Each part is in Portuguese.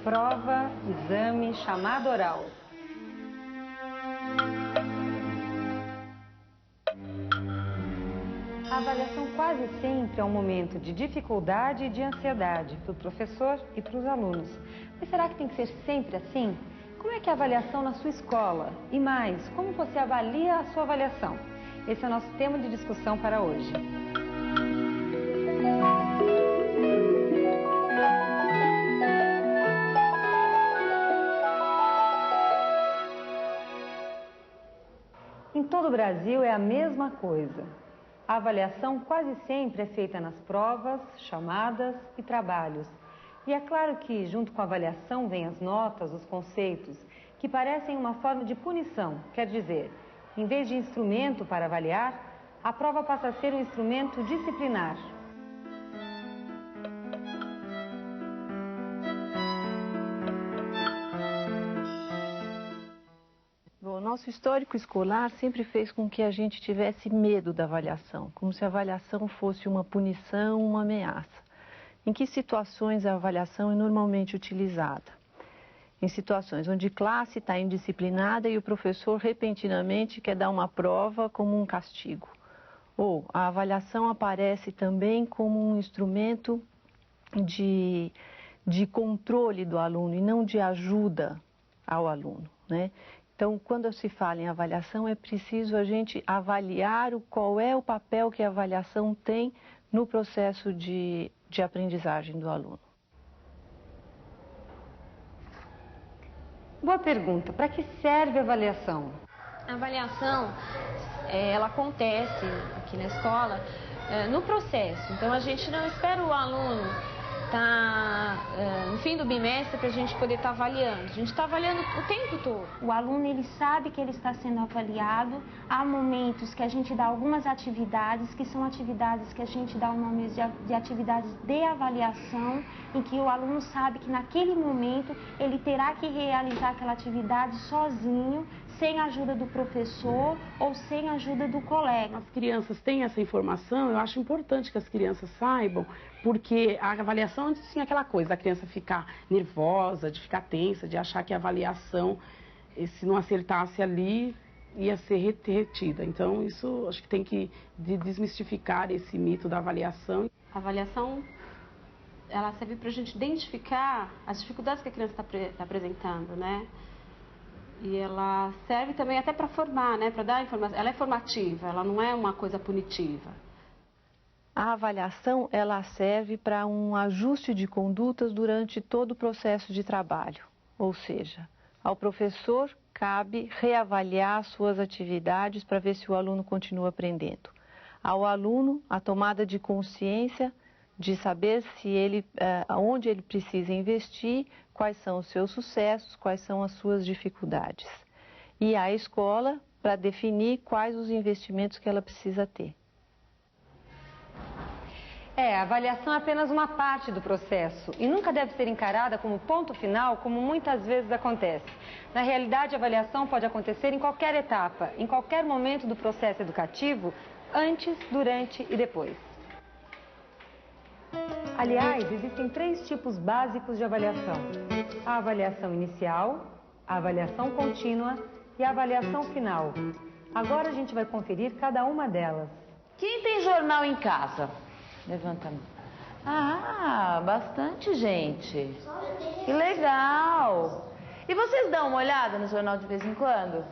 Prova, exame, chamada oral. A avaliação quase sempre é um momento de dificuldade e de ansiedade para o professor e para os alunos. Mas será que tem que ser sempre assim? Como é que é a avaliação na sua escola? E mais, como você avalia a sua avaliação? Esse é o nosso tema de discussão para hoje. Em todo o Brasil é a mesma coisa. A avaliação quase sempre é feita nas provas, chamadas e trabalhos. E é claro que, junto com a avaliação, vêm as notas, os conceitos, que parecem uma forma de punição. Quer dizer, em vez de instrumento para avaliar, a prova passa a ser um instrumento disciplinar. O nosso histórico escolar sempre fez com que a gente tivesse medo da avaliação, como se a avaliação fosse uma punição, uma ameaça. Em que situações a avaliação é normalmente utilizada? Em situações onde classe está indisciplinada e o professor repentinamente quer dar uma prova como um castigo. Ou a avaliação aparece também como um instrumento de controle do aluno e não de ajuda ao aluno, né? Então, quando se fala em avaliação, é preciso a gente avaliar qual é o papel que a avaliação tem no processo de aprendizagem do aluno. Boa pergunta. Para que serve a avaliação? A avaliação, ela acontece aqui na escola no processo. Então, a gente não espera o aluno no fim do bimestre para a gente poder estar avaliando. A gente está avaliando o tempo todo. O aluno, ele sabe que ele está sendo avaliado. Há momentos que a gente dá algumas atividades, que são atividades que a gente dá o nome de atividades de avaliação, em que o aluno sabe que naquele momento ele terá que realizar aquela atividade sozinho, sem a ajuda do professor ou sem a ajuda do colega. As crianças têm essa informação, eu acho importante que as crianças saibam, porque a avaliação antes tinha aquela coisa da criança ficar nervosa, de ficar tensa, de achar que a avaliação, se não acertasse ali, ia ser retida. Então, isso acho que tem que desmistificar esse mito da avaliação. A avaliação, ela serve para a gente identificar as dificuldades que a criança está apresentando, né? E ela serve também até para formar, né? Para dar informação. Ela é formativa, ela não é uma coisa punitiva. A avaliação, ela serve para um ajuste de condutas durante todo o processo de trabalho. Ou seja, ao professor cabe reavaliar suas atividades para ver se o aluno continua aprendendo. Ao aluno, a tomada de consciência de saber se onde ele precisa investir, quais são os seus sucessos, quais são as suas dificuldades. E à escola, para definir quais os investimentos que ela precisa ter. A avaliação é apenas uma parte do processo e nunca deve ser encarada como ponto final, como muitas vezes acontece. Na realidade, a avaliação pode acontecer em qualquer etapa, em qualquer momento do processo educativo, antes, durante e depois. Aliás, existem 3 tipos básicos de avaliação: a avaliação inicial, a avaliação contínua e a avaliação final. Agora a gente vai conferir cada uma delas. Quem tem jornal em casa? Levanta a mão. Ah, bastante gente. Que legal. E vocês dão uma olhada no jornal de vez em quando?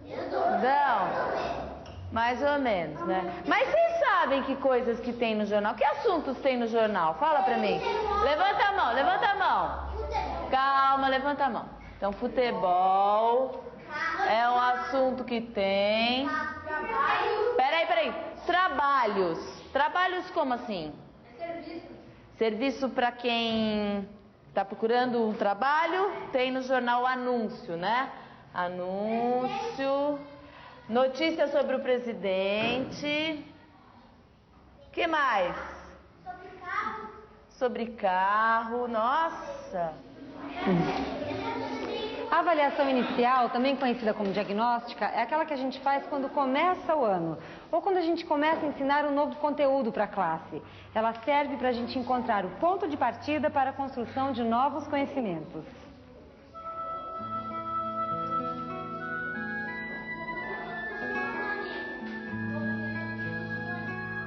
Dão? Mais ou menos, né? Mas vocês sabem que coisas que tem no jornal? Que assuntos tem no jornal? Fala pra mim. Levanta a mão, levanta a mão. Calma, levanta a mão. Então, futebol é um assunto que tem. Peraí. Trabalhos. Trabalhos como assim? Serviço para quem está procurando um trabalho, tem no jornal anúncio, né? Anúncio. Notícias sobre o presidente. Que mais? Sobre carro. Nossa. A avaliação inicial, também conhecida como diagnóstica, é aquela que a gente faz quando começa o ano ou quando a gente começa a ensinar um novo conteúdo para a classe. Ela serve para a gente encontrar o ponto de partida para a construção de novos conhecimentos.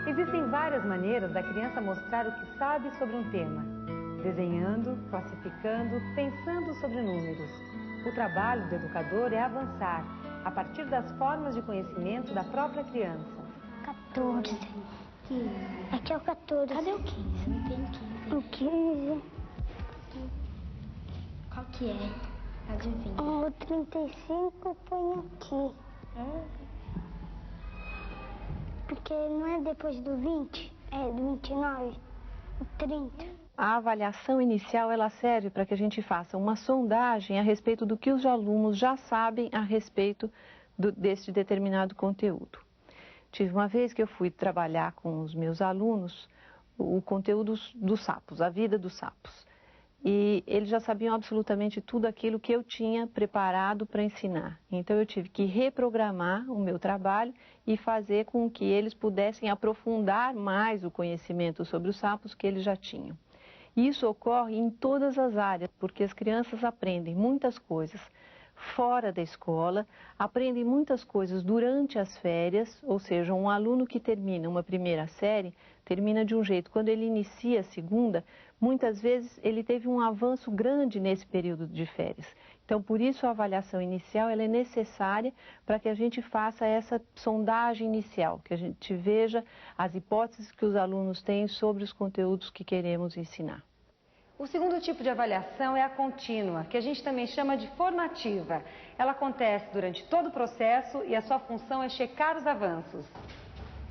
Existem várias maneiras da criança mostrar o que sabe sobre um tema. Desenhando, classificando, pensando sobre números. O trabalho do educador é avançar, a partir das formas de conhecimento da própria criança. 14. 15. Aqui é o 14. Cadê o 15? Não tem 15. O 15. Qual que é? Adivinha. O 35 põe aqui. Porque não é depois do 20, é do 29, o 30. A avaliação inicial ela serve para que a gente faça uma sondagem a respeito do que os alunos já sabem a respeito deste determinado conteúdo. Tive uma vez que eu fui trabalhar com os meus alunos o conteúdo dos sapos, a vida dos sapos. E eles já sabiam absolutamente tudo aquilo que eu tinha preparado para ensinar. Então eu tive que reprogramar o meu trabalho e fazer com que eles pudessem aprofundar mais o conhecimento sobre os sapos que eles já tinham. Isso ocorre em todas as áreas, porque as crianças aprendem muitas coisas fora da escola, aprendem muitas coisas durante as férias, ou seja, um aluno que termina uma primeira série, termina de um jeito. Quando ele inicia a segunda, muitas vezes ele teve um avanço grande nesse período de férias. Então, por isso a avaliação inicial ela é necessária para que a gente faça essa sondagem inicial, que a gente veja as hipóteses que os alunos têm sobre os conteúdos que queremos ensinar. O segundo tipo de avaliação é a contínua, que a gente também chama de formativa. Ela acontece durante todo o processo e a sua função é checar os avanços.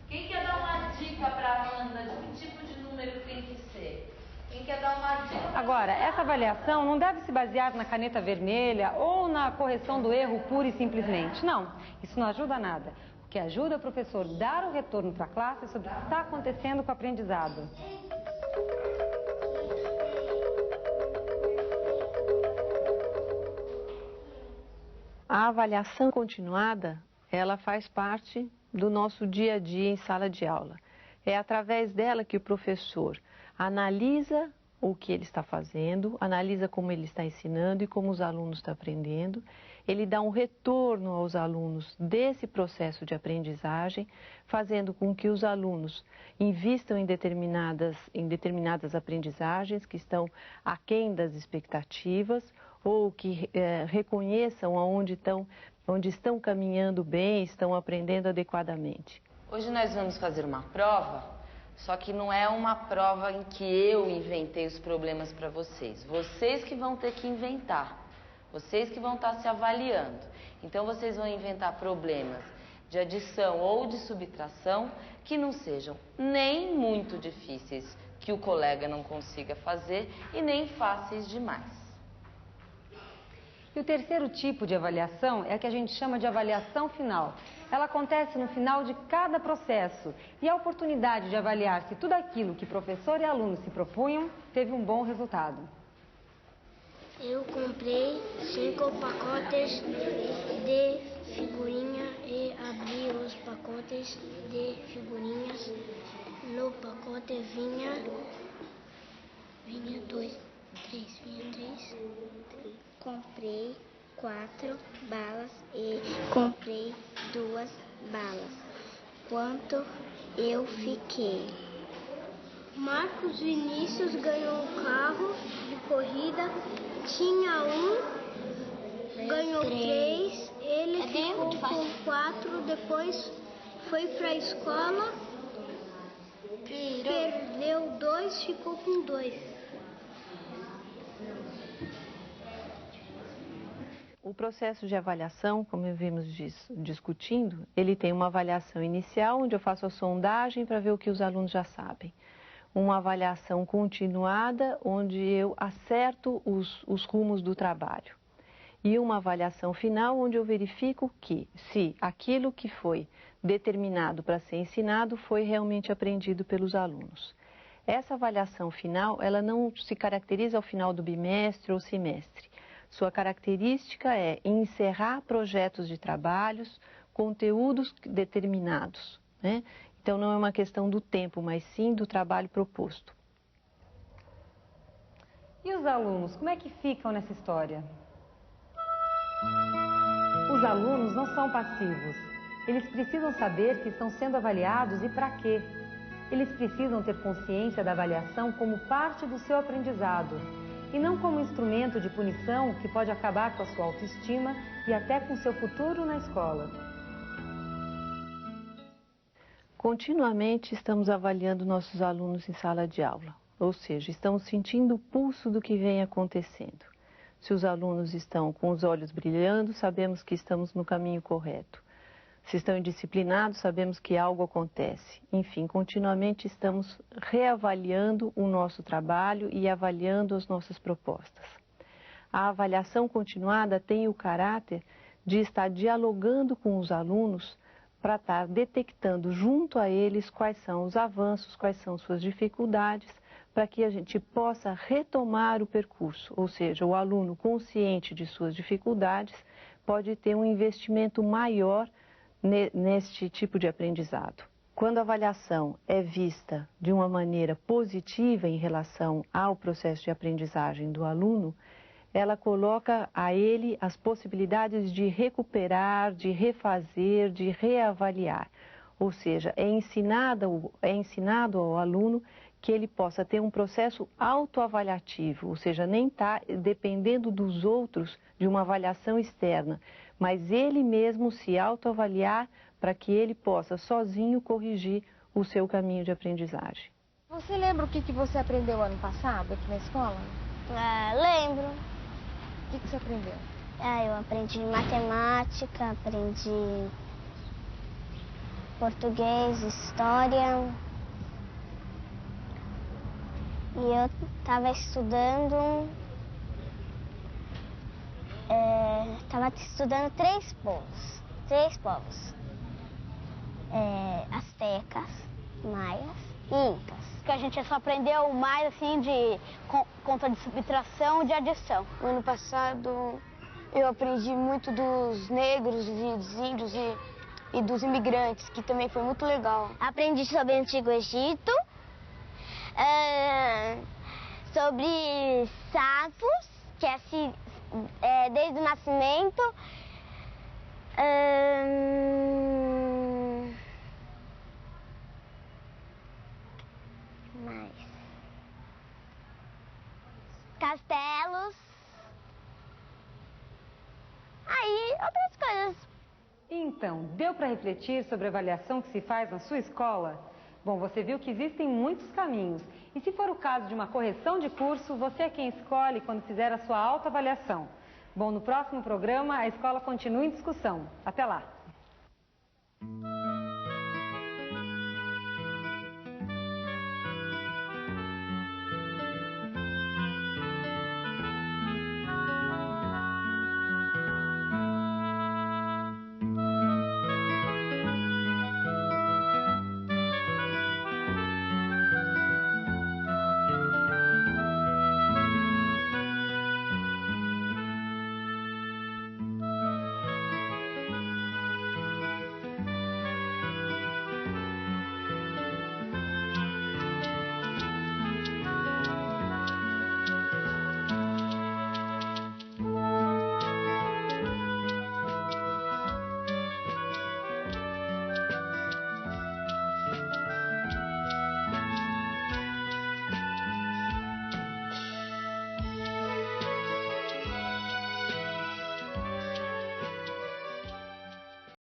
Quem quer dar uma dica para a Amanda de que tipo de número tem que ser? Quem quer dar uma dica? Agora, essa avaliação não deve se basear na caneta vermelha ou na correção do erro pura e simplesmente. Não, isso não ajuda nada. O que ajuda é o professor dar o retorno para a classe sobre o que está acontecendo com o aprendizado. A avaliação continuada, ela faz parte do nosso dia a dia em sala de aula. É através dela que o professor analisa o que ele está fazendo, analisa como ele está ensinando e como os alunos estão aprendendo. Ele dá um retorno aos alunos desse processo de aprendizagem, fazendo com que os alunos invistam em determinadas aprendizagens que estão aquém das expectativas, ou que reconheçam onde estão caminhando bem, estão aprendendo adequadamente. Hoje nós vamos fazer uma prova, só que não é uma prova em que eu inventei os problemas para vocês. Vocês que vão ter que inventar, vocês que vão estar se avaliando. Então vocês vão inventar problemas de adição ou de subtração que não sejam nem muito difíceis, que o colega não consiga fazer, e nem fáceis demais. E o terceiro tipo de avaliação é a que a gente chama de avaliação final. Ela acontece no final de cada processo e a oportunidade de avaliar se tudo aquilo que professor e aluno se propunham teve um bom resultado. Eu comprei 5 pacotes de figurinha e abri os pacotes de figurinhas. No pacote vinha 2, 3, vinha 3. Comprei 4 balas e comprei 2 balas. Quanto eu fiquei? Marcos Vinícius ganhou um carro de corrida, tinha um, ganhou 3, ele ficou com 4, depois foi para a escola, perdeu 2, ficou com 2. O processo de avaliação, como vimos discutindo, ele tem uma avaliação inicial, onde eu faço a sondagem para ver o que os alunos já sabem. Uma avaliação continuada, onde eu acerto os rumos do trabalho. E uma avaliação final, onde eu verifico se aquilo que foi determinado para ser ensinado foi realmente aprendido pelos alunos. Essa avaliação final, ela não se caracteriza ao final do bimestre ou semestre. Sua característica é encerrar projetos de trabalhos, conteúdos determinados, né? Então não é uma questão do tempo, mas sim do trabalho proposto. E os alunos, como é que ficam nessa história? Os alunos não são passivos. Eles precisam saber que estão sendo avaliados e para quê. Eles precisam ter consciência da avaliação como parte do seu aprendizado e não como instrumento de punição que pode acabar com a sua autoestima e até com seu futuro na escola. Continuamente estamos avaliando nossos alunos em sala de aula, ou seja, estamos sentindo o pulso do que vem acontecendo. Se os alunos estão com os olhos brilhando, sabemos que estamos no caminho correto. Se estão indisciplinados, sabemos que algo acontece. Enfim, continuamente estamos reavaliando o nosso trabalho e avaliando as nossas propostas. A avaliação continuada tem o caráter de estar dialogando com os alunos para estar detectando junto a eles quais são os avanços, quais são suas dificuldades, para que a gente possa retomar o percurso. Ou seja, o aluno consciente de suas dificuldades pode ter um investimento maior neste tipo de aprendizado. Quando a avaliação é vista de uma maneira positiva em relação ao processo de aprendizagem do aluno, ela coloca a ele as possibilidades de recuperar, de refazer, de reavaliar. Ou seja, é ensinado ao aluno que ele possa ter um processo autoavaliativo, ou seja, nem está dependendo dos outros de uma avaliação externa, mas ele mesmo se autoavaliar para que ele possa sozinho corrigir o seu caminho de aprendizagem. Você lembra o que você aprendeu ano passado aqui na escola? Lembro. O que você aprendeu? Eu aprendi matemática, aprendi português, história. E eu estava estudando três povos. Astecas, maias e incas. Que a gente só aprendeu mais assim de conta de subtração e de adição. No ano passado eu aprendi muito dos negros e dos índios e dos imigrantes, que também foi muito legal. Aprendi sobre o Antigo Egito, sobre sapos, que é assim, desde o nascimento. Mais. Castelos. Aí, outras coisas. Então, deu para refletir sobre a avaliação que se faz na sua escola? Bom, você viu que existem muitos caminhos. E se for o caso de uma correção de curso, você é quem escolhe quando fizer a sua autoavaliação. Bom, no próximo programa, a escola continua em discussão. Até lá!